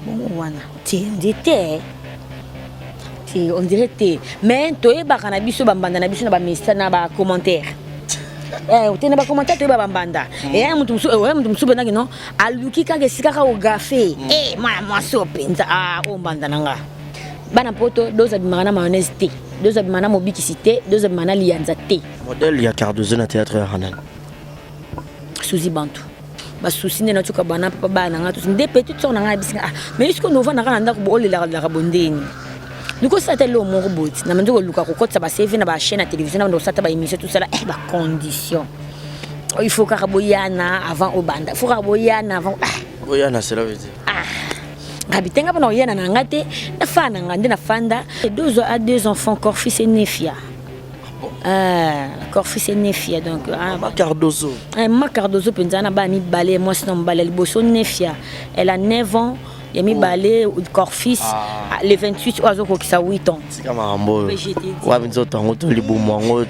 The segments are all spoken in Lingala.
Bon, voilà. On dirait que mais tu es banabiso bambanda nabiso na ba message na ba commentaire. Tu na ba commentaire tu ba bambanda. Et mutu musu benaki non aluki ka gesika ka ogafe. Moi so penza o banda nanga. Bana poto doza bimana mayonnaise té, doza bimana mobikisité, doza bimana lianza té. Modèle il y a Cardozo na théâtre Hanan. Suzy Bantu. Ba souci ne na tuka bana papa bana nga tous des petites sons nga bisinga. Mais est-ce que nous va na randa ko bolela la bondeni. Nous ça tellement au morobot. Na mando luka ko kotsa ba save na ba chaîne à télévision na ndo sata ba émission tout ça là ba condition. Il faut karaboyana avant au banda. Il faut karaboyana avant. Boyana cela veut dire. Rabitenga bana oyana na ngate na fana ngande na fanda. 2 à 2 enfants Corfis et Nefia. Corfis et Nefia donc Cardozo. Ma Cardozo penzana ba mi balé moi sinon balé le bosso Nefia. Elle a 9 ans. Il y a mis balé Corfis les 28 oiseaux qui a 8 ans. C'est comme un mot. Ouais, mais nous avons les boumons,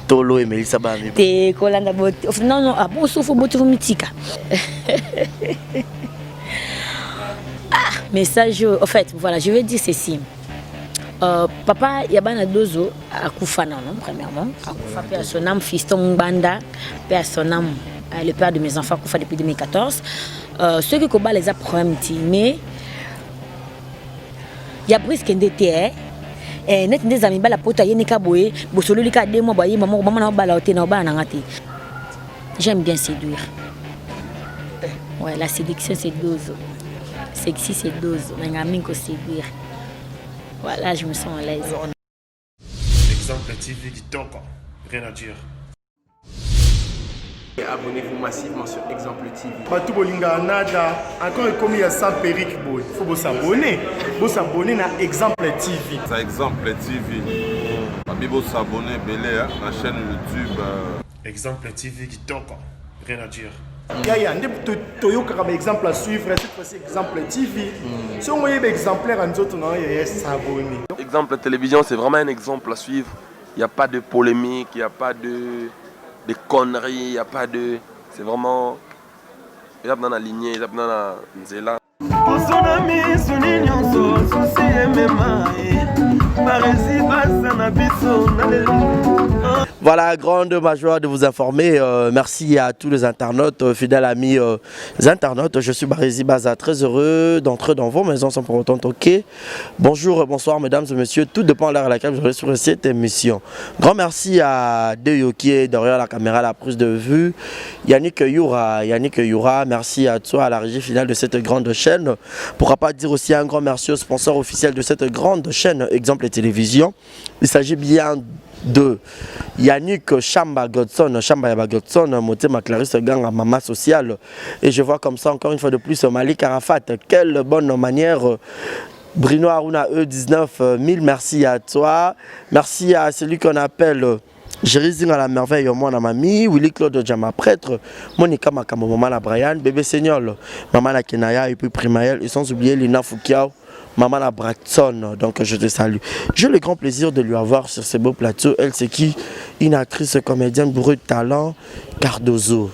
Tolo et Melissa Bami. T'es collant d'abord. Non, non, à bon sauf au bout de Mitika. Message, en fait, voilà, je vais dire ceci. Papa, il y a bien deux ans à Koufana, non, premièrement. À Koufa, père son âme, fiston Banda, père son âme, le père de mes enfants, Koufa depuis 2014. Ceux qui combattent les problèmes, mais il y a presque un DTR. Et net des amis, la pote, il y a boé, bosolo li ka 2 mois, boye maman, maman na bala na ba na ngati. J'aime bien séduire. Ouais, la séduction c'est dose. Sexy c'est dose. Mais amis ko séduire. Voilà, je me sens à l'aise. Exemple TV qui toque, rien à dire. Abonnez-vous massivement sur Exemple TV. Batou Bolinga Nada, encore comme il y a 100 périques, il faut s'abonner. Il faut s'abonner à Exemple TV. C'est Exemple TV. Vous s'abonner à la chaîne YouTube. Exemple TV qui toque, rien à dire. Il y a un exemple à suivre, cette fois-ci Exemple TV. Si on voit un exemplaire en autres, il y a s'abonner. Exemple télévision, c'est vraiment un exemple à suivre. Il n'y a pas de polémique, il n'y a pas de conneries, il n'y a pas de... C'est vraiment... Il y a dans la lignée, il y a dans la nzela. Voilà, grande joie de vous informer. Merci à tous les internautes, fidèles amis internautes. Je suis Barézy Baza, très heureux d'entrer dans vos maisons sans pour autant toquer. Bonjour, bonsoir mesdames et messieurs. Tout dépend de l'heure à laquelle je serai sur cette émission. Grand merci à Deyo qui est derrière la caméra, la prise de vue. Yannick Youra, merci à toi à la régie finale de cette grande chaîne. Pourra pas dire aussi un grand merci au sponsor officiel de cette grande chaîne, Exemple Télévision. Il s'agit bien de Yannick Chamba Godson, Motema Clarisse Ganga, Mama Sociale. Et je vois comme ça encore une fois de plus Malik Arafat. Quelle bonne manière. Bruno Aruna E19, 1000 merci à toi. Merci à celui qu'on appelle Jérizing à la merveille, mon mamie, Willy Claude Djama prêtre, Monica Makamo, maman la Brian, bébé Seigneur, maman la Kenaya et puis Primaël, et sans oublier Lina Foukiao. Maman la Bratson, donc je te salue. J'ai le grand plaisir de lui avoir sur ce beau plateau. Elle, c'est qui? Une actrice comédienne bourrée de talent, Cardozo.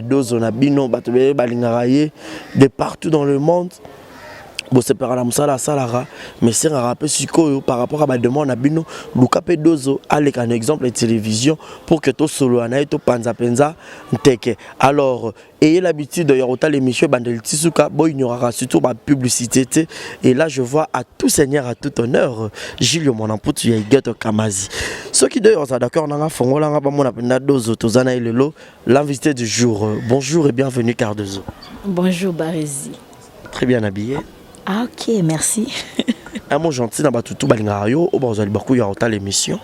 Dozo Nabino, Batobé, Balingaraye, de partout dans le monde. Bon, c'est par la Moussala Salara, mais c'est un rappel par rapport à ma demande à Bino, Lukape Dozo, avec un exemple de télévision pour que tout solo anaï, tout panza penza, teke. Alors, ayez l'habitude de y l'émission Bandel Tisuka, bon, il y aura surtout ma publicité. Et là, je vois à tout seigneur, à tout honneur, Gilles Monampout, il y a Gato Kamazi. Ceux qui d'ailleurs sont d'accord, on a Fongola, on a Dozo, Tozana et Lelo, l'invité du jour. Bonjour et bienvenue, Cardozo. Bonjour, Barézy. Très bien habillé. Ah ok, merci. Un mot gentil dans tout Balingario, au Barzali Bakou, il y a l'émission.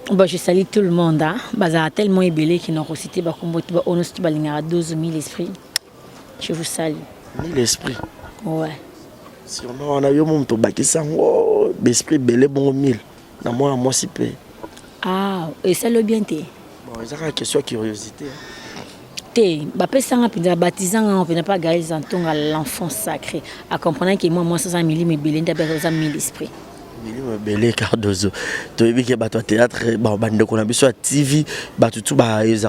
Bon, je salue tout le monde. Baza a tellement ébélé qu'ils n'ont pas cité Bakumbotu, Onosti Balingara 12 000 esprits. Je vous salue. 1000 esprits. Ouais. Si on a eu mon tour, l'esprit belé bon 1000. Dans moi, si peu. Ah, et ça le bien t'es. Bon, c'est une question de curiosité. T'es, baptisant, on ne peut pas garder à l'enfant sacré. À comprendre que moi, 500 000, mais Bélinda, 1000 esprits. Milimo belé Cardozo. Tu as vu que bateau théâtre, bande qu'on a vu sur la TV, bateau tout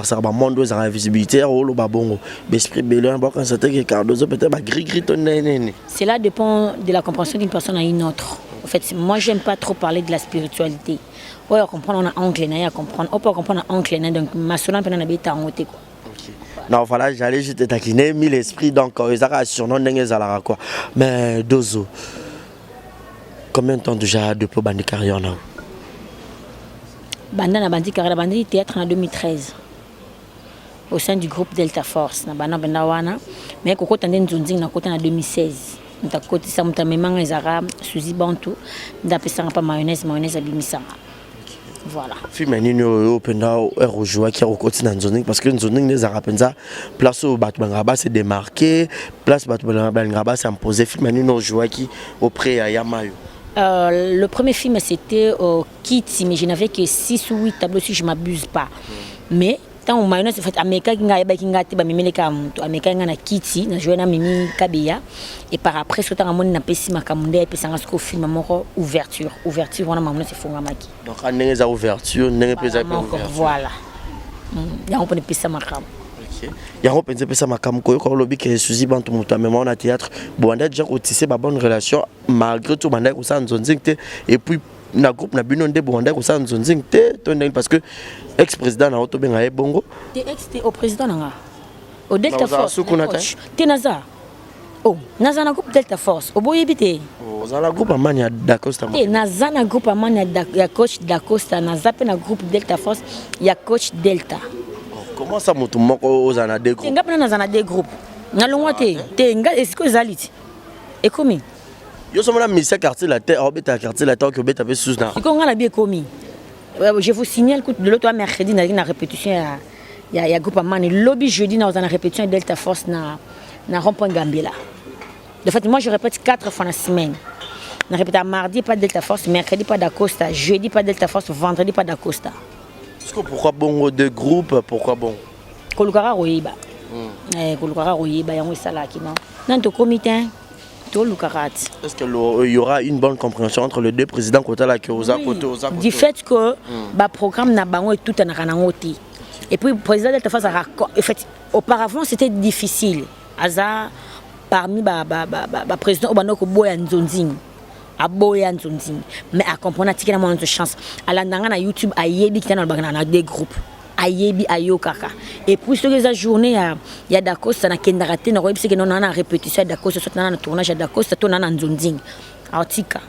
ça ba monde ça visibilité au lo babongo. L'esprit belé on va constater que Cardozo peut-être gris ton néné. Cela dépend de la compréhension d'une personne à une autre. En fait, moi j'aime pas trop parler de la spiritualité. Ouais, on comprend on a oncle à comprendre. On peut comprendre oncle donc ma solan pendant na beta en côté quoi. Non, voilà, j'allais juste te taquiner, mis l'esprit, donc ils ont surnom d'Engezalara quoi. Mais Dozo, combien de temps déjà depuis Bandi Carrière là? Bandi Carrière, Bandi théâtre en 2013. Au sein du groupe Delta Force, na bana wana, mais koko tande nzunzing na kota en 2016. Nta koti sa mutamemanga ezara Suzy Bantu, nda pesanga pa mayonnaise abimisanga. Voilà. Film nini oyo penda erojua qui rekoti na nzoning parce que nzoning les arapenza place au batbangaba se démarquer, place batbangaba s'imposer film nini ojoa qui auprès à Yamayo. Le premier film c'était Kitty, mais je n'avais que 6 ou 8 tableaux si je m'abuse pas. Mais tant au mayonnaise en fait ameka kinga te ba mimele ka muntu ameka nga na Kitty na jouer na mimi kabeya et par après ce temps amoni na pesi makamunde et pesanga ce film moko ouverture wana mamuna se fonga maki. Donc année za ouverture nenge pesa ouverture. Voilà. Ya on peut pesa makam. OK. Ya on peut pesa makam ko ko lobi ke Suzy Bantu muta même on a théâtre bon déjà otisser ba bonne relation malgré tout banda ko sa nzonzing te et puis na groupe na bino nde bonda ko sa nzonzing te parce que ex-président na oto benga ebongo ex au président nga au Delta Force te naza oh naza na groupe Delta Force oboyebite oh za na groupe amani ya Dacosta te naza na groupe amani ya coach Dacosta naza pe na groupe Delta Force ya coach Delta. Comment ça mutu moko ozana deux groupes nga pe naza na deux groupes na longwa te nga est-ce zaliti et komi yo somona mission quartier la terre obeta quartier la terre que beta pe sous na ko nga na bien komi. Je vous signale que de l'autre mercredi, nous avons une répétition. Il y a un groupe à Mani. Lobby jeudi, nous avons une répétition de Delta Force dans Rond-Point Gambela. De fait, moi, je répète 4 fois dans la semaine. Je répète mardi, pas Delta Force, mercredi, pas d'Acosta, jeudi, pas Delta Force, vendredi, pas d'Acosta. Pourquoi bon deux groupes? Pourquoi bon? Kolukara Royiba. Kolukara Royiba, il y a un salaki, non? Dans le comité. Est-ce qu'il y aura une bonne compréhension entre les deux présidents côté la Kyoza côté Oza? Du fait que le programme n'a pas tout en ranangoti. Et puis le président Delta Force a en fait auparavant c'était difficile. Aza parmi les présidents Obanoko Boya Nzonzing. A Boya Nzonzing. Mais à comprendre qu'il y a moins de chance. À la na YouTube a yebi qui dans des groupes. Ayebi ayokaka et puis sur les journées il y a Dacosta na kendarate na roibise que non na répétition Dacosta soit na tournage Dacosta to na nzonzing artika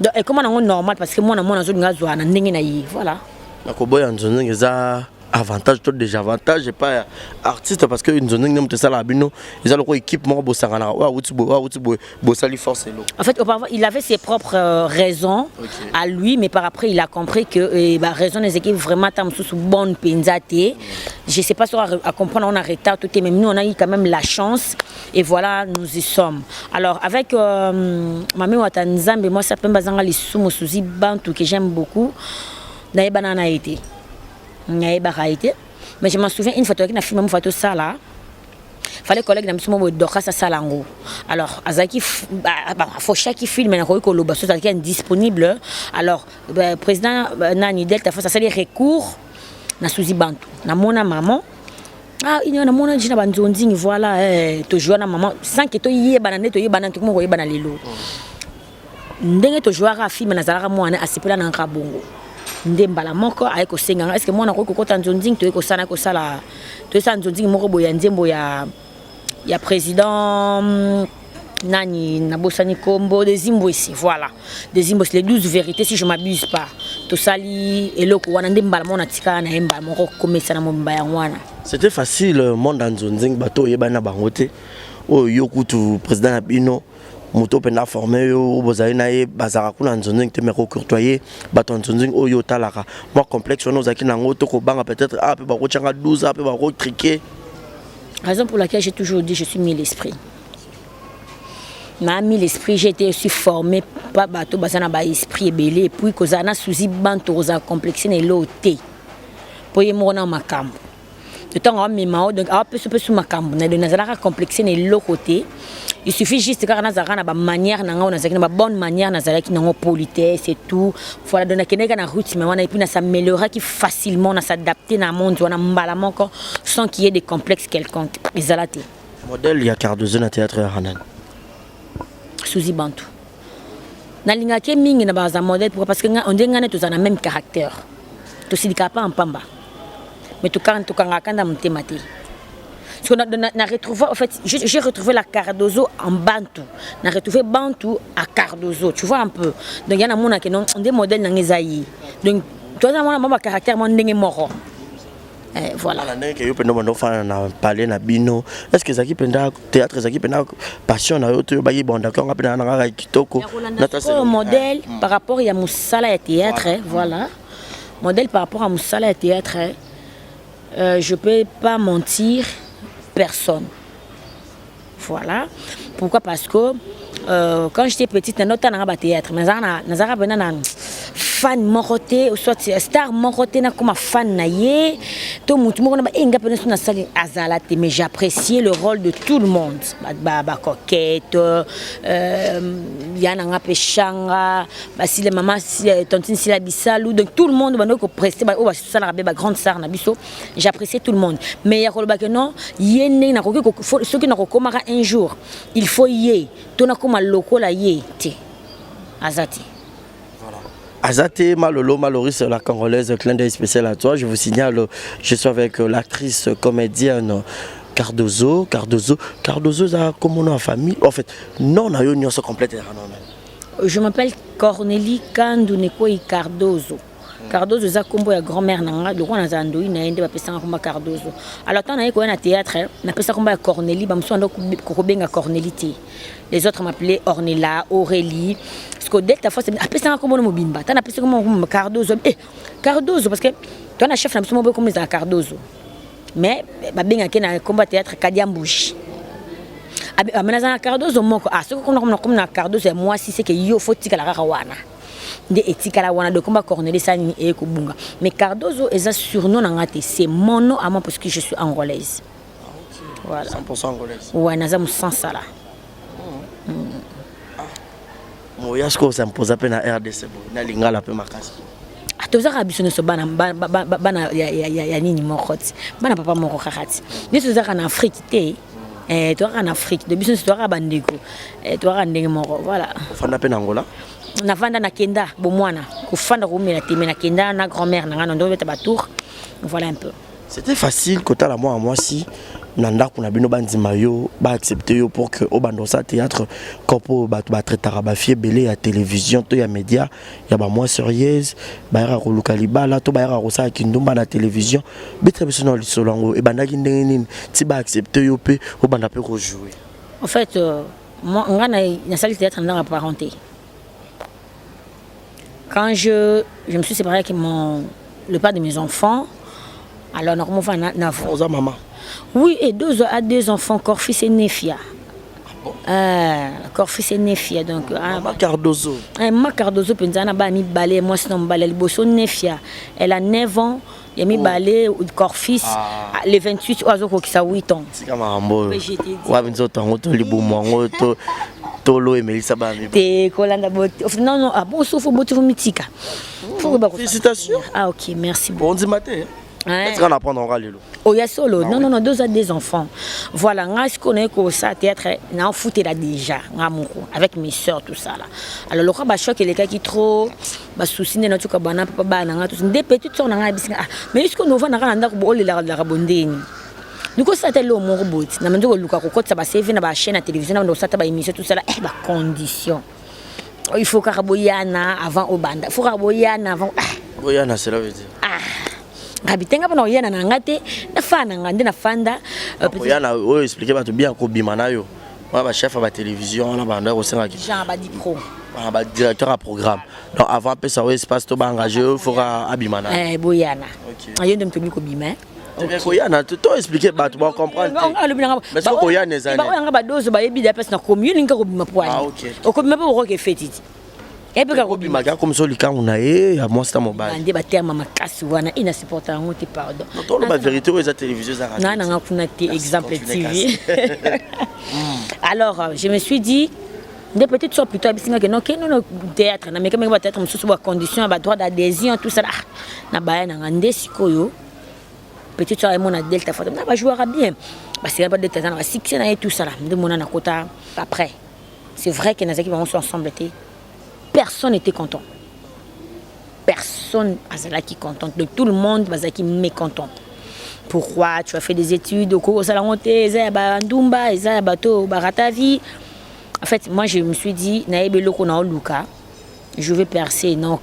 donc et comment on normal parce que moi na mona zo ngazwa na ndenge na yi voilà na ko boya nzonzing za avantage tout déjà avantage et pas artiste parce que nzonzing nem te sala bino ils ont le équipe mo bo sangana wa bo sali force lo en fait auparavant il avait ses propres raisons à lui mais par après il a compris que raison des équipes vraiment tam sous bonne penzate je sais pas à comprendre on a retard tout mais nous on a eu quand même la chance et voilà nous y sommes alors avec Mami Watanzambe moi ça peut bazanga les Suzy Bantu que j'aime beaucoup na banana été mais je m'en souviens une photo qui n'a filmé une photo ça là fallait collègue na misumo doka sa salango alors azaki faut chaque film na ko koloba so est disponible alors président nani Delta Force ça les recours na Suzy Bantu na mona maman il y a mona jina banzonzing voilà to jouer na maman sans que to yeba na to yeba na to mo yeba na lelo ndenge to jouer a film na zalaka mwana asipela na nkabongo ndembala moko ayeko senga est-ce que moi na ko kota nzonzing to yeko sana ko sala to sa nzonzing moko boya nzembo ya président nani nabosani kombo des Zimbabwe voilà des Zimbabwe les 12 vérités si je m'abuse pas to sali eloko wana ndembala mona tika na emba moko komesa na momba ya wana. C'était facile monde nzonzing bato yeba na bangote o yokutu président bino moto pena formé yo bozali na ye bazaka kuna nzonzing te me ko courtoyer bato nzonzing oyo talaka moi complexe on ozaki na ngoto ko banga peut-être pe ba ko changa 12 pe ba ko triquer. Raison pour laquelle j'ai toujours dit je suis mis l'esprit. Mis l'esprit, j'ai été aussi formé par bateau bazana ba esprit belé puis kozana Suzy Bantu za complexé ne loté. Pour y mona makambo. le temps on mimao donc a peu sous ma cambo na de nazala complexé ne l'autre côté il suffit juste que nazara na ba manière na ngona zakina ba bonne manière nazala qui na politesse et tout voilà donc na na route mais on a et puis na s'améliorer qui facilement na s'adapter na monde on a mbala moko sans qu'il y ait des complexes quelconques ezalate modèle il y a Cardozo na théâtre ya Hanan Suzy Bantu na linga ke mingi na baza modèle pourquoi parce que on dit ngane tous na même caractère to sidika pas en pamba mais tout quand kanda mtemati parce que na retrouvé en fait j'ai retrouvé la Cardozo en Bantu na retrouvé Bantu à Cardozo tu vois un peu donc y a na mona que non des modèles na ngezayi donc toi na mona caractère mon ndenge moko voilà la ndenge yo pendo bando fa na parler na bino est-ce que zaki penda théâtre zaki penda passion na yo to ba yi bonda ko ngapena na ngaka kitoko na modèle par rapport ya musala ya théâtre voilà modèle par rapport à musala ya théâtre je peux pas mentir personne voilà pourquoi parce que quand j'étais petite na nota na ba théâtre mais na bena na fan moroté ou soit star moroté na comme fan na ye to mutu moko na ba enga pena na sali azalate mais j'appréciais le rôle de tout le monde ba coquette yana ngape shanga ba si les maman si tontine si la bisalou donc tout le monde ba ko prester ba o ba sala ba grande star na biso j'appréciais tout le monde mais ya ko ba que non yene na ko ce qui na ko komara un jour il faut y to na koma lokola ye te azati. Azate Malolo Maloris, la Congolaise, clin d'œil spécial à toi. Je vous signale, je suis avec l'actrice comédienne Cardozo. Cardozo, comment on a famille? En fait, non, on a une union complète. Je m'appelle Cornélie Kanduneko Cardozo. Cardozo za kombo ya grand-mère nanga le roi na ndoi na ende ba pesa ngoma Cardozo. Alors tant na yeko na théâtre na pesa komba ya Cornélie ba mso ndo ko benga Cornélité. Les autres m'appelaient Ornella, Aurélie. Parce que dès ta fois c'est pesa kombo no mobimba. Tant na pesa kombo Cardozo. Cardozo parce que toi na chef na mso mo comme les Cardozo. Mais ba benga ke na komba théâtre Kadiambushi. Amenaza Cardozo moko ce que comme na Cardozo moi si c'est que yo faut tikala kaka wana. De etikala wana de combat Cornelis sani e ko bunga mais Cardozo est un surnom ngate c'est mon nom à moi parce que je suis angolaise. Voilà 100% angolaise. Ouais naza sans sala. Moya ce que ça me pose à peine à RDC na lingala pe makasi. Tozaka biso so bana ya nini mokoti bana papa moko khakati ni tozaka na Afrique te toi en Afrique de biso toi bandeko toi ndenge moko voilà fanda pe na Angola na vanda na kenda bomwana kufanda kumela teme na kenda na grand-mère na ngana ndo beta batour voilà un peu c'était facile kota la moi si nanda kuna bino bandima yo ba accepter yo pour que au bando sa théâtre kopo ba traitera ba fie belé à télévision to ya média ya ba moi sérieuse ba ra ko lukaliba la to ba ra ko sa kindumba na télévision betre biso na lisolongo e bandaki ndenge nini ti ba accepter yo pe au banda pe ko jouer en fait moi ngana na salle théâtre na parenté. Quand je me suis séparée avec le père de mes enfants, alors normalement on maman. Oui, et deux enfants, Corfis et Nefia. Corfis et Nefia donc. Ma Cardozo. Ma Cardozo pensana ba mi balé moi sinon balé le bosso Nefia. Elle a 9 ans, il a mis balé Corfis les 28 oiseaux qui ça 8 ans. C'est comme un mot. Ouais, binzo tango to libumo to Tolo et Melissa Bami. Non, bon, sauf au bout mythique. Félicitations. Ah, ok, merci beaucoup. Bon dimanche. Est-ce qu'on apprend en rallye? Oh, il y a solo. Non, deux à des enfants. Voilà, je connais que ça, théâtre, on a foutu là déjà, avec mes soeurs, tout ça là. Alors, le cas, choc, les cas qui trop, souci de notre cabana, papa, des petites soeurs, mais est-ce qu'on nous va dans la rabondine? Du coup, ça t'a le mon robot. Na mendo luka ko ça va servir na ba chaîne à télévision na ça ba émission tout ça là ba condition. Il faut karaboyana avant au banda. Il faut karaboyana avant. Boyana cela veut dire. Rabitenga pa na oyana na ngate na fana ngande na fanda. Boyana o expliquer ba to bien ko bimana yo. Ba chef à la télévision na banda ko senga ki. Jean ba di pro. Ba directeur à programme. Donc avant pe ça espace to ba engagé il faut abimana. Boyana. OK. Ayo ndem to bi ko bima. Koyana tu expliquer ba tu vas comprendre. Mais c'est koyana ezali. Ba nga ba dozo ba yebi da pesa na commune nka ko bima poani. Ah OK. O ko bima ba ko ke fetiti. Et puis Obi maga comme ça lika on a à moi c'est mon bail. Ande ba terme makasi wana ina supporter ngo te pardon. Non, la vérité aux télévision ça. Non, non, on a été exemple TV. Alors, je me suis dit, des petites choses plutôt que non, que non, théâtre, mais quand même, peut-être, sous condition, droit d'adhésion, tout ça, na ba na ngande sikoyo. Petite soeur mon a delta photo, na ba jouera bien. Parce que pas de temps, na succès na et tout ça là, de mon na kota après. C'est vrai que nos équipes vont ensemble était. Personne n'était content. Personne n'a qui content. Donc tout le monde va qui mécontent. Pourquoi tu as fait des études au cours de la montée, Ndumba, Bato, Baratavi. En fait, moi je me suis dit, je vais percer, non,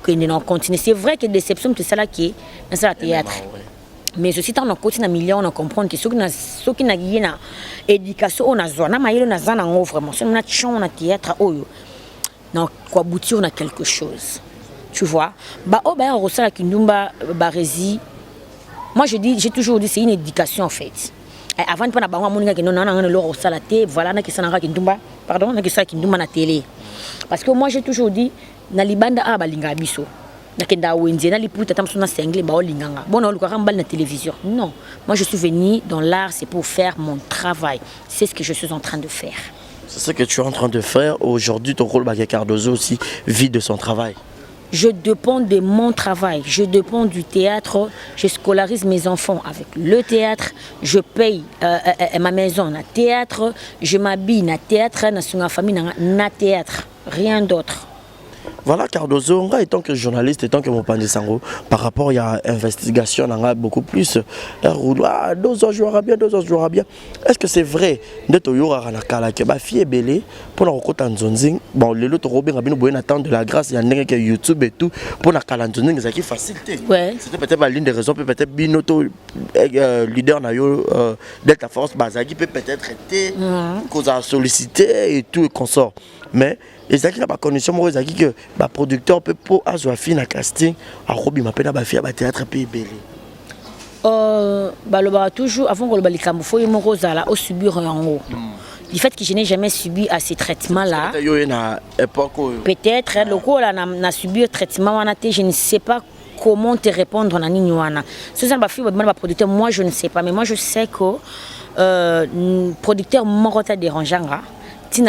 continuer. C'est vrai que déception, c'est ça là qui est dans le théâtre. Mais aussi, quand on continue à millions, on comprend que ceux qui n'ont pas d'éducation, on a besoin, vraiment. Si on a chance, on a théâtre, donc, quoi aboutir, on a quelque chose. Tu vois? On ressent la Kindumba Barési. Moi, j'ai toujours dit c'est une éducation en fait. Avant de prendre la banque, voilà, pardon, na télé. Parce que moi, j'ai toujours dit, na libanda a balinga biso. Na kenda wenze na liputa tamsona sengle ba olinganga. Bon, on le na télévision. Non, moi je suis venu dans l'art, c'est pour faire mon travail. C'est ce que je suis en train de faire. C'est ce que tu es en train de faire. Aujourd'hui, ton rôle, Cardozo aussi, vit de son travail. Je dépends de mon travail. Je dépends du théâtre. Je scolarise mes enfants avec le théâtre. Je paye ma maison na théâtre. Je m'habille na théâtre. Na famille na théâtre. Rien d'autre. Voilà, Cardozo, en tant que journaliste, en tant que Mopandi Sango, par rapport à l'investigation, on a beaucoup plus. Deux ans jouera bien. Est-ce que c'est vrai de Toyora Ranakala que ma fille est belle pour la rencontre en Zonzing? Bon, les autres Robin a bien attendre de la grâce, il y a un YouTube et tout pour la Kalanzonzing, c'est qui facilité. Ouais. C'était peut-être l'une des raisons, peut-être Binoto, leader Nayo, Delta Force, Bazagi peut peut-être être cause à solliciter et tout et consort. Mais les acquis n'a pas condition, moi, les acquis que le producteur peut pour avoir fini à casting, à Roby m'a peine à faire un théâtre pays belé. Toujours avant que le balikam faut y là au subir en haut. Du fait que je n'ai jamais subi à ces traitements là. Peut-être le coup là n'a subi un traitement je ne sais pas comment te répondre à Niniwana. Si ça va faire producteur, moi je ne sais pas, mais moi je sais que producteur morota dérangeant. C'est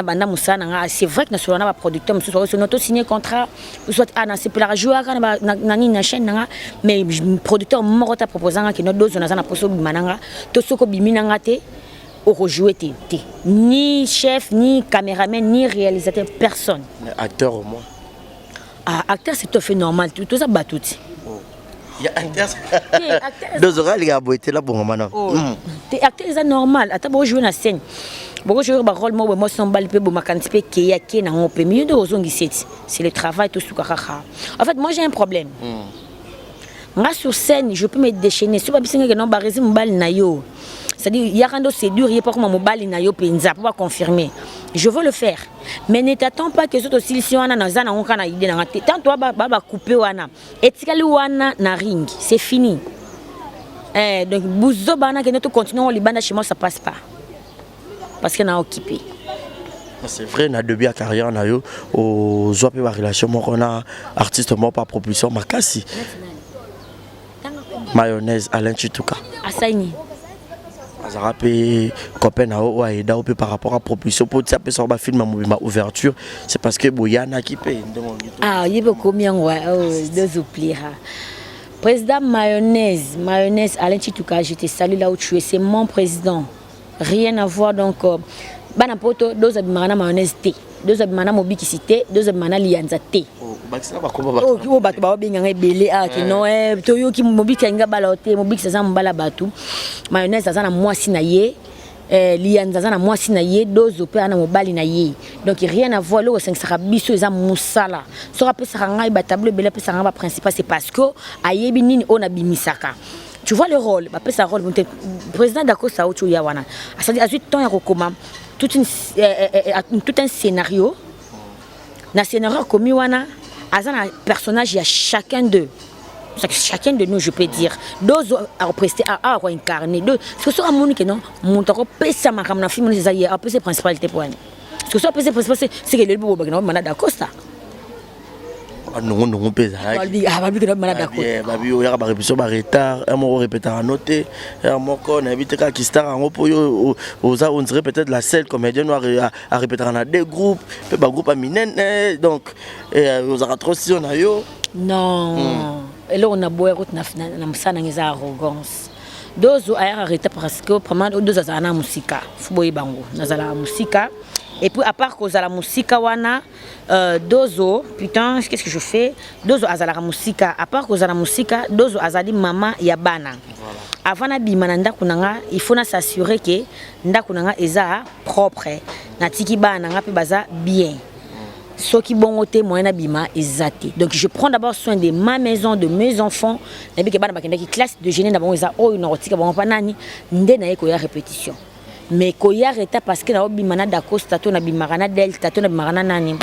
vrai que nous avons producteur, nous avons signé contrat, soit c'est pour la jouer na chaîne, mais producteur morota proposant que nous deux on a na poso bimananga, to soko biminanga te au rejouer te. Ni chef, ni caméraman, ni réalisateur, personne. Acteur au moins. Acteur c'est tout à fait normal, tout ça bat tout. Il y a acteur. Deux oreilles les gars, était là pour maintenant. T'es acteur c'est normal, attends pour jouer na scène. Beaucoup de rôle moi semble peu bon makantipe qui est na on peut mieux de c'est le travail tout ce en fait moi j'ai un problème. Moi sur scène je peux me déchaîner si pas bisinga que non barezi mbali na yo. C'est-à-dire il y a rando c'est dur il pas comme mbali na yo penza pour confirmer. Je veux le faire mais ne t'attends pas que les autres aussi si on a na on kana idée na tête tant toi ba couper wana etikali wana na ring c'est fini. Donc bouzo bana que nous continuons au Liban chez moi ça passe pas. Parce qu'on a occupé. C'est vrai, on a deux biens carrière, on a eu aux relation, on a artiste mort par propulsion, Makasi. Mayonnaise, Alain Chitouka. Asaini. Azarape, copain a aidé par rapport à propulsion. Pour dire que ça va film ma ouverture, c'est parce que Boyana qui paye. Ah, il y a combien de oublier. Président Mayonnaise, Alain Chitouka, je te salue là où tu es, c'est mon président. Rien à voir donc banapoto deux abimana mayonnaise té deux abimana mobikisité deux abimana lianza té oh bato ba benga ebele ki non toyo ki mobikanga bala té mobikisa za mbala batu mayonnaise za na mwasi na ye lianza za na mwasi na ye deux opé na mobali na ye donc rien à voir le 5 sera biso za musala so rapé sanga ba tableau ebele pe sanga ba principal c'est parce que ayebi nini on abimisaka. Tu vois le rôle, ça rôle. Le président d'Akosa Ocho Yawana, c'est-à-dire tout un scénario. Dans le scénario comme Yawana, un personnage, il y a chacun d'eux. Chacun de nous, je peux dire, deux à prester, à incarner, deux. Ce soit un monde qui non, mon taro pesa ma camna film, c'est ça, il y a un peu ses principalités pour elle. Ce soit principal, c'est que le beau bagage, on a d'Acosta. non pesa babi que malade d'accord babi o ya ba répétition ba retard un mot répéter à noter un mot qu'on invite ka qui star en po yo oza on dirait peut-être la seule comédienne à répéter dans deux groupes pe ba groupe minene donc oza trop si on a yo non et là on a boire na msana ngeza arrogance dozo aya arrêter parce que vraiment dozo za na musika fuboyi bango nazala musika. Et puis à part cause à la musique wana dozo putain qu'est-ce que je fais dozo azala la musique à part cause à la musique dozo azali maman ya bana avant na bimana ndako nanga il faut na s'assurer que ndako nanga eza propre na tiki bana nga pe baza bien ce qui bon côté moyen na bima ezati donc je prends d'abord soin de ma maison de mes enfants na bi ke bana bakenda ki classe de génie na bon eza o une rotika bon pa nani nde na yeko ya répétition. Mais koya reta parce que na bimana d'Acosta to na bimarana delta to na bimarana nani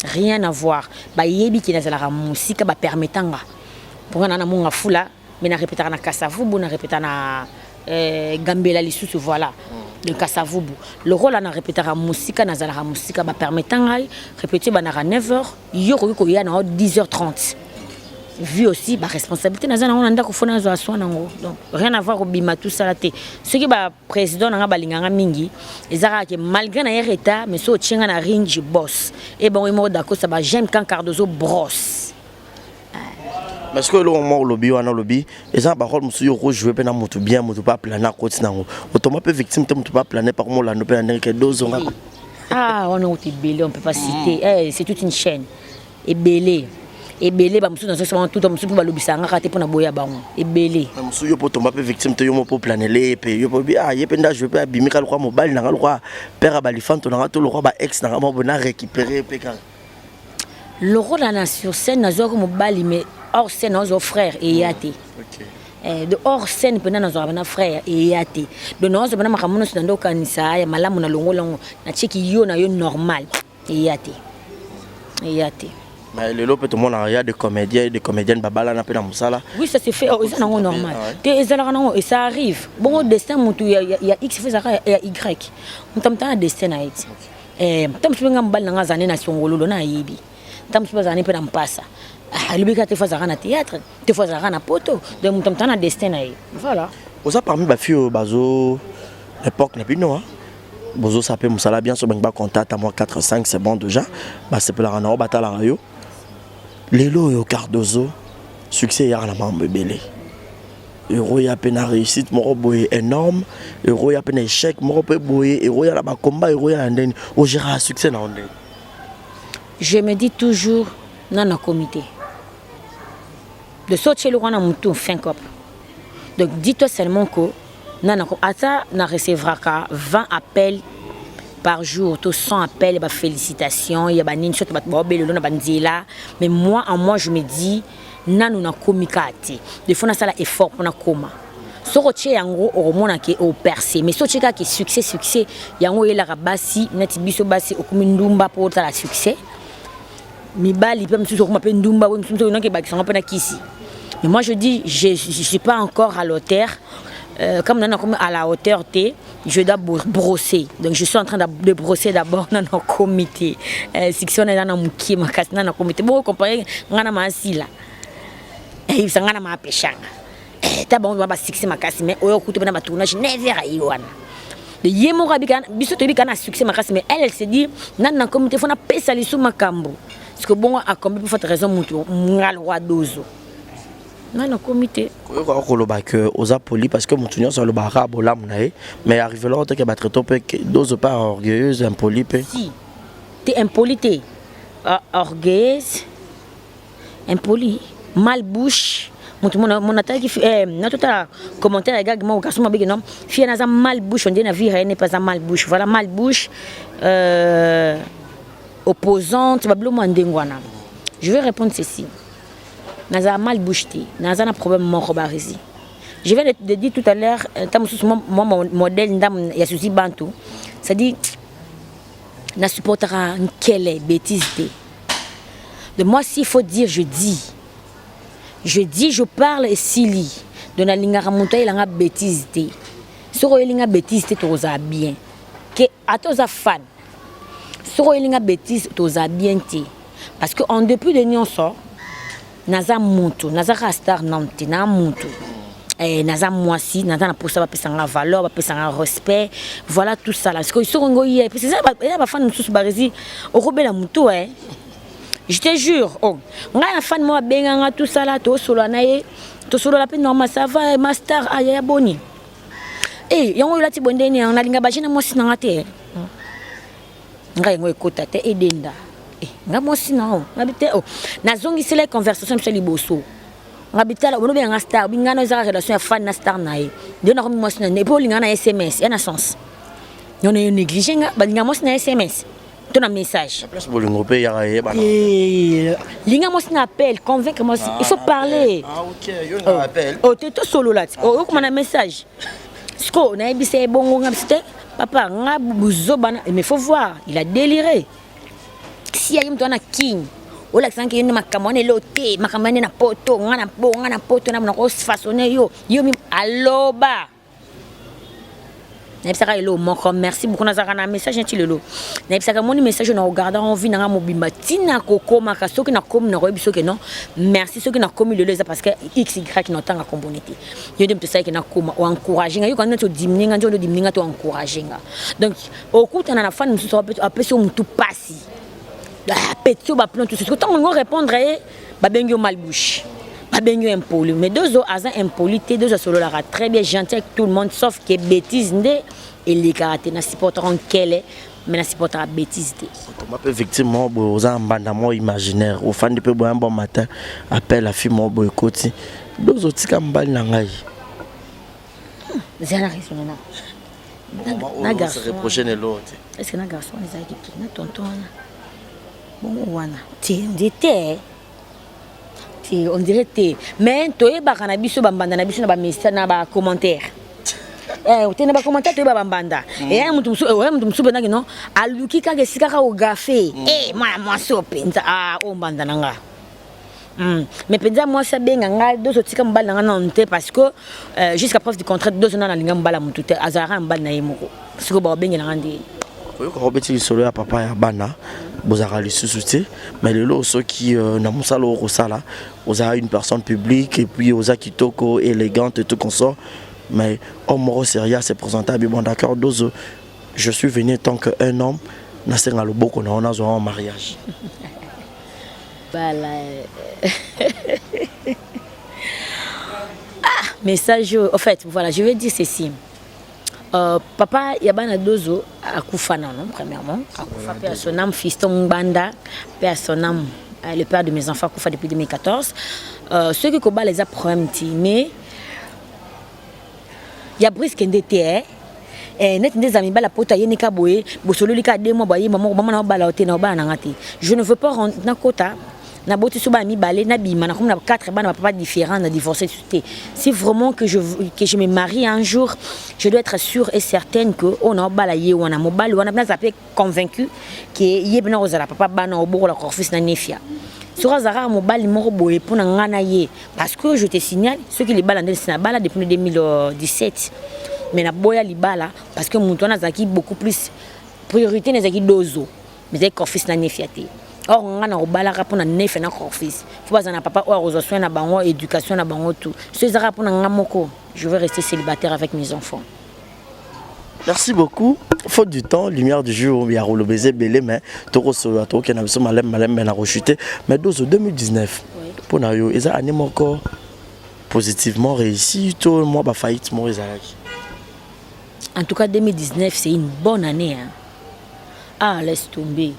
rien à voir ba yebi ki na zala musique ba permettanga pour na munga fula mais na répéter na kasavubu na répéter na gambela lisusu voilà le kasavubu le rôle na répéter la musique na zala musique ba permettanga répéter ba na 9h yoko koya na 10h30 vu aussi ma responsabilité nazana on anda ko fona zo aswa nango donc rien à voir au bima tout ça là té ce qui ba président nga balinganga mingi ezaka que malgré na état mais so tchenga na ring je boss et bon moi d'accord ça ba j'aime quand Cardozo brosse parce que le moment lobby wana lobby ezaka ba rôle musu yo jouer pe na mutu bien mutu pas planer côté nango autrement peu victime te mutu pas planer par moi la no pe na que dozo nga ah on a été belé on peut pas citer c'est toute une chaîne et belé et belé ba musu dans ce moment tout musu ba lobisanga raté pour na boya bango et belé musu yo po tomba pe victime te yo mo po planer pe yo po ah ye penda je peux abimika le roi mobile na le roi père balifanto na to le roi ba ex na mo bona récupérer pe quand le rôle là sur scène na zo ko mobile mais hors scène nos frères et yaté de hors scène pena na zo bana frère et yaté de nos bana makamuno ndo kanisa ya malamu na longo longo na cheki yo na yo normal et yaté mais le lot tout le monde il y a des comédiens et des comédiennes babala na pena musala oui ça se fait c'est normal et ça arrive bon destin mutu il y a x fait ça il y a y mutamta destin na iti mutamtu nga mbali nga zane na songolo na yibi mutamtu zane pena mpasa alibika te fois na théâtre te fois na poto de mutamta na destin na voilà oza parmi ba filles bazo l'époque na bino hein bozo sapé musala bien so bangba contact à moi 4 5 c'est bon déjà ba c'est pour la rana batala yo lelo yo Cardozo succès ya na mambe belé euro ya pena réussite moko boye énorme euro ya pena échec moko pe boye euro ya la ba combat euro ya ndeni o gérera succès na ndeni je me dis toujours nana comité de sortir le rana mutu fin cop donc dis-toi seulement que nana ko ata na recevra ka 20 appels par jour, tout 100 appels, félicitations, il y a des choses mais moi, en moi, je me dis, nous na communiqué. Des fois, on a ça effort pour na coma. So roche yango au mona ke au percé, mais so cheka ke succès, yango yela rabasi, nati biso basi okumindumba pour ta la succès. Mi bali pe msuso kuma pe ndumba, we msuso na ke ba kisanga pe na kisi. Mais moi je dis, je suis pas encore à l'auteur. Comme on est à la hauteur T, je dois brosser. Donc je suis en train de brosser d'abord dans nos comités. Si on est dans nos qui ma casse dans nos comités, bon comparer ngana ma asila. Et ça ngana ma pêchanga. Ta bon ba succès ma casse mais oyo kutu na ba tournage never iwana. De yemora bika biso to bika na succès ma casse mais elle se dit nan comité fona pesa lisu makambo. Parce que bon a combien pour faire raison mutu ngal roi dozo. Non, le comité. Aux poli parce que mon tunnel sur le barra mais arrivé là on que battre top dose pas orgueilleuse impoli si t'es impolité orgueilleuse impoli malbouche mon attaque qui na tout à commentaire les gars moi garçon m'a dit non fille na malbouche on dit na vie n'est pas malbouche voilà malbouche opposante bablo ndengwana je vais répondre ceci. Naza mal bouché, naza na problème moko barizi. Je viens de dire tout à l'heure, mon modèle ndam ya susi bantu, ça dit na supportera quelle bêtise de moi s'il faut dire je dis, je parle et sili de na lingara monta ilanga bêtise de. Soro ilinga bêtise te toza bien. Que atoza fan. Soro ilinga bêtise toza bien te. Parce que en depuis de nion sort naza mutu naza ka star nanti na mutu naza mwasi naza na posa bapesanga valeur bapesanga respect, voilà tout ça là parce que sokongo hier parce que ça ba fan mususu barezi okobela mutu je te jure ngai na fan mo benganga tout ça là to solo na ye to solo la pe normal ça va master aya boni yango lati bondeni na linga bajina mwasi na ngate ngai ngo ekota te edenda nga mwasi na ngabite nazongisela conversation mse liboso ngabitala ono be nga star bingana za relation ya fan na star na ye de na ko mwasi na ne po linga na SMS ya na sens non ne négliger nga ba linga mwasi na SMS to na message place bolingo pe ya bana linga mwasi na appel convaincre moi il faut parler OK yo na appel to solo là comment na message sko na ebise bongo ngabite papa nga buzo bana mais faut voir il a déliré si y a mtu ana king ola sanki yende makamone lote makamone na poto ngana poto na ko façonner yo mi aloba Nebsaka elo moko merci beaucoup na zaka na message nti lelo Nebsaka moni message na regarder en vie na mobimba tina koko makaso ki na komi na koyebiso ke non merci ceux qui na komi lelo parce que xy na tanga kombonité yo dem to sai ke na koma o encourager yo quand to diminuer njo do diminuer to encourager donc okutana na fan mususu apesi mutu pasi petit ba plan tout ce que tant on répondre ba bengyo malbouche ba bengyo impoli mais deux autres azan impolité deux autres solo la très bien gentil avec tout le monde sauf que bêtise ndé et les caractères na supporteront qu'elle mais na supportera bêtise té on peut effectivement aux embandaments imaginaire au fan de peu bon matin appelle la fille mo boykoti deux autres kambali na ngai zana raison na garçon se reprocher l'autre est-ce que na garçon les a qui na tonton bon wana on dirait mais toi bakana biso bambanda na biso na ba message na ba commentaire tena ba commentaire to ba bambanda mutu musu bena non aluki ka gesika ka ogafe moi sopenza o banda nanga mais penza moi ça benga nga dozo tika mbala nga non te parce que jusqu'à preuve du contraire dozo na linga mbala mutu te azara mbala na yemoko parce que ba benga na ndi ko robeti solo ya papa ya bana bozara les sous-soutés mais le lot ceux qui na musalo rosala oza une personne publique et puis oza kitoko élégante et tout consort mais homme sérieux c'est présentable bon d'accord dozo je suis venu tant qu'un homme na senga lo boko na ona zo en mariage bala message en fait voilà je vais dire ceci papa Yabana Dozo a Koufana, non, premièrement. A Koufa, père son âme, fiston Banda, père son âme, le père de mes enfants, Koufa depuis 2014. Ceux qui combattent les problèmes, mais il y a brisque NDT, net des amis, la pota, y a des boé, bosolo, les cas de moi, maman, balaoté, na banangati. Je ne veux pas rentrer dans quota. Na boti suba mi balé na bima na comme na quatre bana papa différent na divorcé. Si vraiment que je me marie un jour, je dois être sûre et certaine que on a balayé ou on a mobile ou on a bien zappé convaincu que yebna ozala papa bana obo la corfis na nefia. Sur azara mobile moko boye pour na ngana ye parce que je te signale ceux qui les balandent c'est na bala depuis 2017. Mais na boya libala parce que muto na zaki beaucoup plus priorité na zaki dozo. Mais zaki corfis na nefia te. Or on a obala rapona neuf na office. Faut pas na papa ou ressources na bango éducation na bango tout. Ce sera pour ngamoko. Je veux rester célibataire avec mes enfants. Merci beaucoup. Faute du temps, lumière du jour, il y a le baiser belé mais toko solo to ke na biso malem na rechuté mais 2019. Pour na yo eza année moko positivement réussi to moi ba faillite mo ezalaki. En tout cas 2019 c'est une bonne année hein. Ah laisse tomber.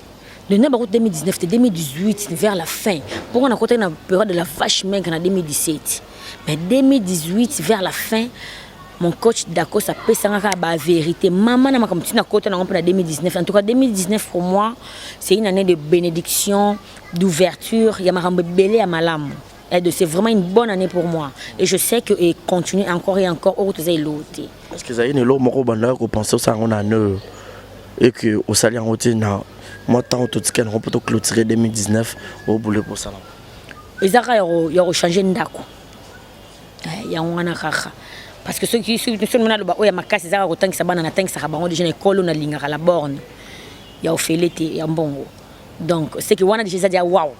Le numéro 2019 c'était 2018 vers la fin. Pour on a côté une période de la vache maigre en 2017. Mais 2018 vers la fin, mon coach d'accord ça peut s'engager à la vérité. Maman n'a pas comme tu n'as côté en 2019. En tout cas 2019 pour moi c'est une année de bénédiction, d'ouverture. Il y a ma rambe belé à ma lame. C'est vraiment une bonne année pour moi. Et je sais que et continuer encore et encore autres l'autre. Est-ce que ça y est le moro banda ko penser ça on a et que au salaire en hauteur na moi tant tout ce qu'on peut clôturer 2019 au boulot pour ça. Ezaka yo changer ndako. Ya ngwana kaka parce que ceux qui sont na loba oya makasi ezaka ko tangisa bana na tangisa bango déjà école na linga la borne. Ya ofelete ya mbongo. Donc c'est que wana déjà dia wow.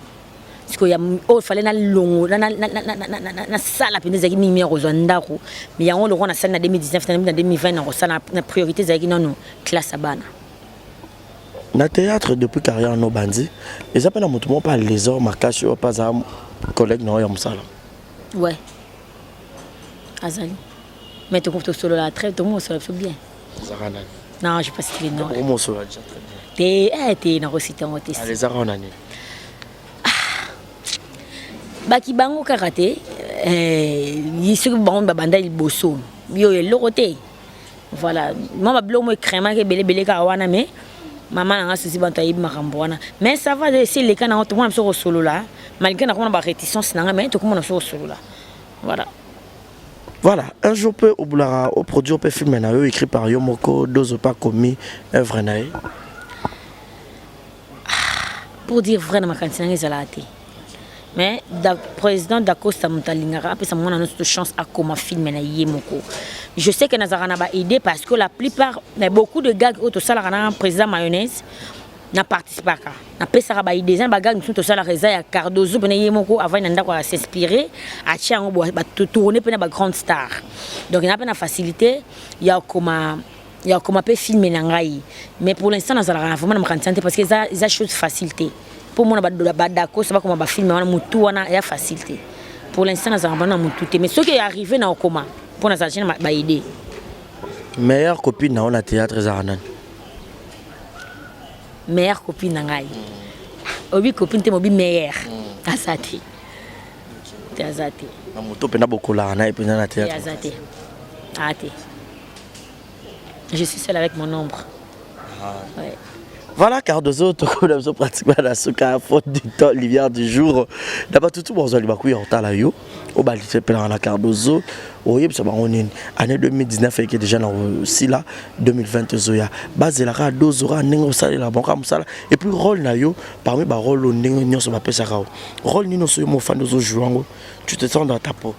parce que il fallait na longo na sala pene zaki mingi kozwa ndako mais yango le rona sala na 2019 na 2020 na sala na priorité zaki non classe abana na théâtre depuis carrière no bandi et ça pas na mutu mo pas les hommes makashi ou pas un collègue no ya musala ouais azali mais tu comptes solo la très tout le monde se fait bien Zarana non je passe les noms comment solo déjà très bien t'es na reciter en test les Zarana ni baki bango karaté yisu bango babanda liboso yo elorote voilà moi ba blo mo crème ke belé ka wana mais maman nga souci bantu ayibi makambo wana mais ça va c'est les kana to mona so solo là malgré na kona ba réticence nanga mais to komona so solo là voilà un jour peut au boulara au produit au film na yo écrit par Yomoko Dozo pas commis œuvre na pour dire vrai na makantina ngezalati mais le président d'Acosta Montalingara après ça mon notre chance à comment filmer na Yemoko. Je sais que Nazarana va aider parce que la plupart mais beaucoup de gars au ça la président mayonnaise n'a participé à ça. Na pesa ba aider un bagage tout ça la reza ya Cardozo na Yemoko avant nanda quoi s'inspirer à tiango ba tourner pe na ba grande star. Donc il y a pas na facilité, il y a comment peut filmer na ngai. Mais pour l'instant Nazarana vraiment na makantina parce que ça chose facilité. Pour moi d'accord ça va comme ba filmer on mutu wana ya facilité pour l'instant nous avons mutu mais ce qui est arrivé na okoma pour nous agir ba aider meilleure copine na on a théâtre Zaranan meilleure copine na ngai obi copine te mobi meilleure azati te azati na mutu pena bokola na epena na théâtre azati ate je suis seule avec mon ombre ouais. Voilà, Cardozo, tu connais pratiquement la souka faute du temps, l'hiver du jour. D'abord, tout le monde a dit en temps là, yo. Au bal, c'est plein la Cardozo. Oui, parce que on est année 2019 qui est déjà aussi là, 2020 zoya. Base la Cardozo, nengo sale la banque comme ça. Et puis rôle na yo, parmi les rôles au nengo nyo sur ma pesa rao. Rôle ni no so mo fan de jouango. Tu te sens dans ta peau.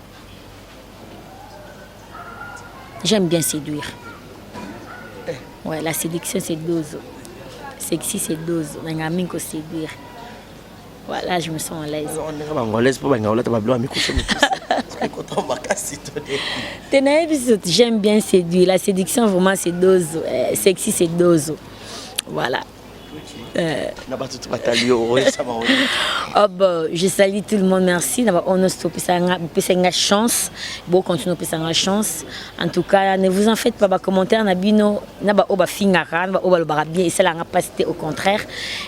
J'aime bien séduire. Ouais, la séduction c'est dose. Sexy c'est dose, on a mis que séduire. Voilà, je me sens à l'aise. On est pas à l'aise pour banger, on est pas blanc, mais coucher. J'aime bien séduire. La séduction vraiment c'est dose, sexy c'est dose. Voilà. Oh bah, je salue tout le monde, merci. On a stoppé ça chance. Bon, continuez à faire chance. En tout cas, ne vous en faites pas. Commentaire, nabino, naba oba fingara, naba oba le barabien. Et ça n'a pas été au contraire.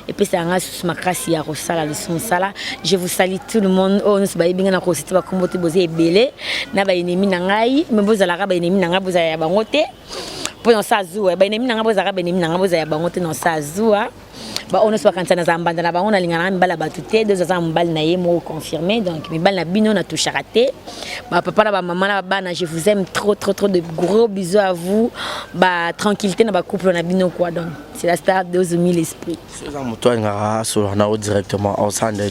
Et puis ça a sous ma crasse ya rosala le son sala. Je vous salue tout le monde. Oh, nous sommes bien en rosité va comboter bosé belé. Naba ennemi nangai, mais vous allez raba ennemi nanga vous allez bangote. Pour non ça zou, ba ennemi nanga vous allez raba ennemi nanga vous allez bangote non ça zou. Ba on se bakanta na zambanda na ba on alingana mbala batute deux ans mbal na yemo confirmé donc mbal na bino na touche raté ba papa na ba maman na bana je vous aime trop de gros bisous à vous ba tranquillité na ba couple na bino quoi donc c'est la star de 2000 esprits c'est ça moto ngara sur na directement au sande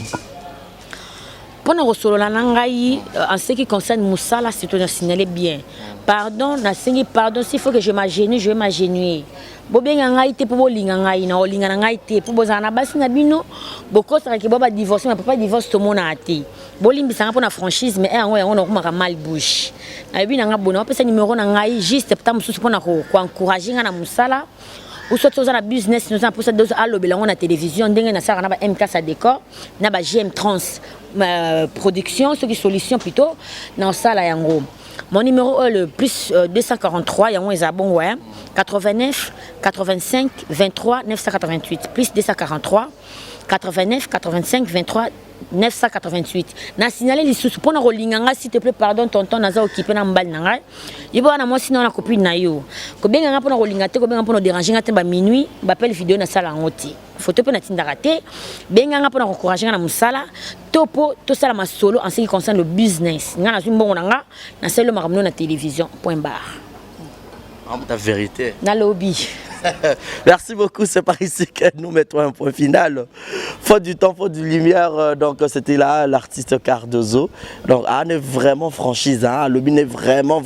pour nous solo la ngai en ce qui concerne Moussala c'est tout signaler bien pardon na singi pardon s'il faut que je m'agenouille je vais m'agenouiller bobenga ngai te po bolinga ngai na olinga na ngai te po bozana basi na bino bokosa ke baba divorce mais papa divorce to mona ate bolimbisa nga pona franchise mais yango yango na komaka mal bouche na bina nga bona pesa numéro na ngai juste pata mususu pona ko encourager nga na Moussala ou soit aux business nous avons pour ça deux alobela on a télévision ndenge na sara na ba MK sa décor na ba GM Trans production ce qui solution plutôt na sala yango. Mon numéro est le plus 243, il y a un bon ouais, 89 85 23 988 plus 243 89 85 23 988. Na signalé les sous pour nous rolinganga s'il te plaît pardon tonton naza occupé na mbal nanga. Yibo na moi sinon na copine na yo. Ko benga nga pour nous rolingate ko benga pour nous déranger ngate ba minuit ba appel vidéo na sala ngoti. Photo pe na tinda raté. Benga nga pour nous encourager na musala topo to sala ma solo en ce qui concerne le business. Nga na zumbongo nanga na selo makamno na télévision point barre. La vérité. Na lobby. Merci beaucoup, c'est par ici que nous mettons un point final. Faute du temps, faute de lumière, donc c'était là l'artiste Cardozo. Donc Anne est vraiment franchise, hein? Le bin est vraiment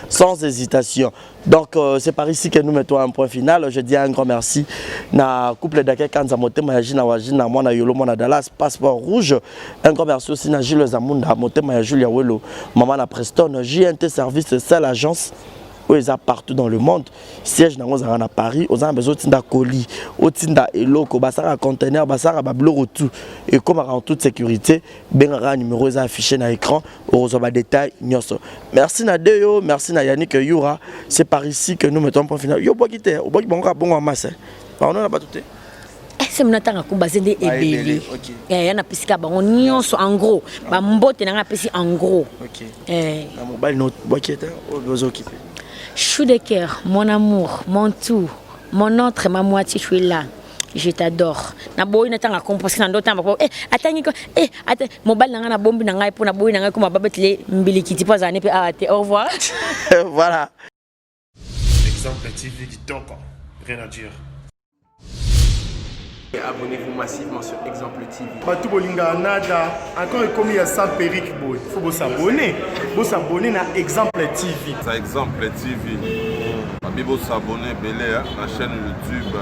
sans hésitation. Donc c'est par ici que nous mettons un point final. Je dis un grand merci na couple d'Ake Kanza Motema Yajina Wajina Mwana Yolo Mwana Dallas Passeport Rouge. Un grand merci aussi na Gilles Zamunda Motema Julia Welo Maman na Preston JNT Service, c'est ça l'agence. Où ils sont partout dans le monde. Siège dans à Paris, aux gens besoin de colis, au tinda eloko, basara conteneur, basara bablo tout. Et comme en toute sécurité, ben un numéro est affiché dans l'écran, au reçoit détail nyoso. Merci Nadeo, merci na Yannick Yura. C'est par ici que nous mettons un point final. Yo bois quitter, au bois bon bon masse. On n'a pas tout. C'est mon temps à combattre des ébélés. Il y a un piscine en gros. Ma mbote n'a pas piscine en gros. Ok. La mobile note bois quitter, au besoin occupé. Chou de cœur, mon amour, mon tout, mon autre, ma moitié, je suis là. Je t'adore. Na boy na tanga composer na ndota mbako. Attends mobile na na bombi na ngai pour na boy na ngai kuma babetele mbilikiti pas zane pe arrêter. Au revoir. Voilà. Exemple TV qui toque, rien à dire. Abonnez-vous massivement sur Exemple TV. Batou bolinga nada, encore commis à sans périque boy. Faut vous s'abonner. Vous s'abonner à Exemple TV. C'est Exemple TV. Vous s'abonner belé la chaîne YouTube.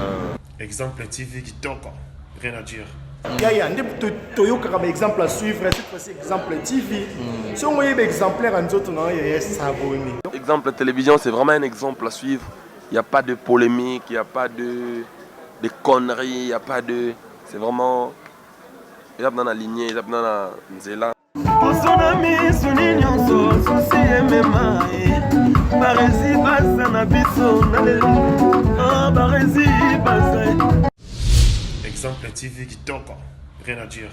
Exemple TV qui toque, rien à dire. Yaya, Toyo Karaba exemple à suivre, cette fois-ci Exemple TV. Si on voyait exemplaire en autres, on va s'abonner. Exemple télévision, c'est vraiment un exemple à suivre. Il n'y a pas de polémique, il n'y a pas de conneries, il n'y a pas de... C'est vraiment... Il y a dans la lignée, il y a dans la nzela. Exemple TV qui toque, rien à dire.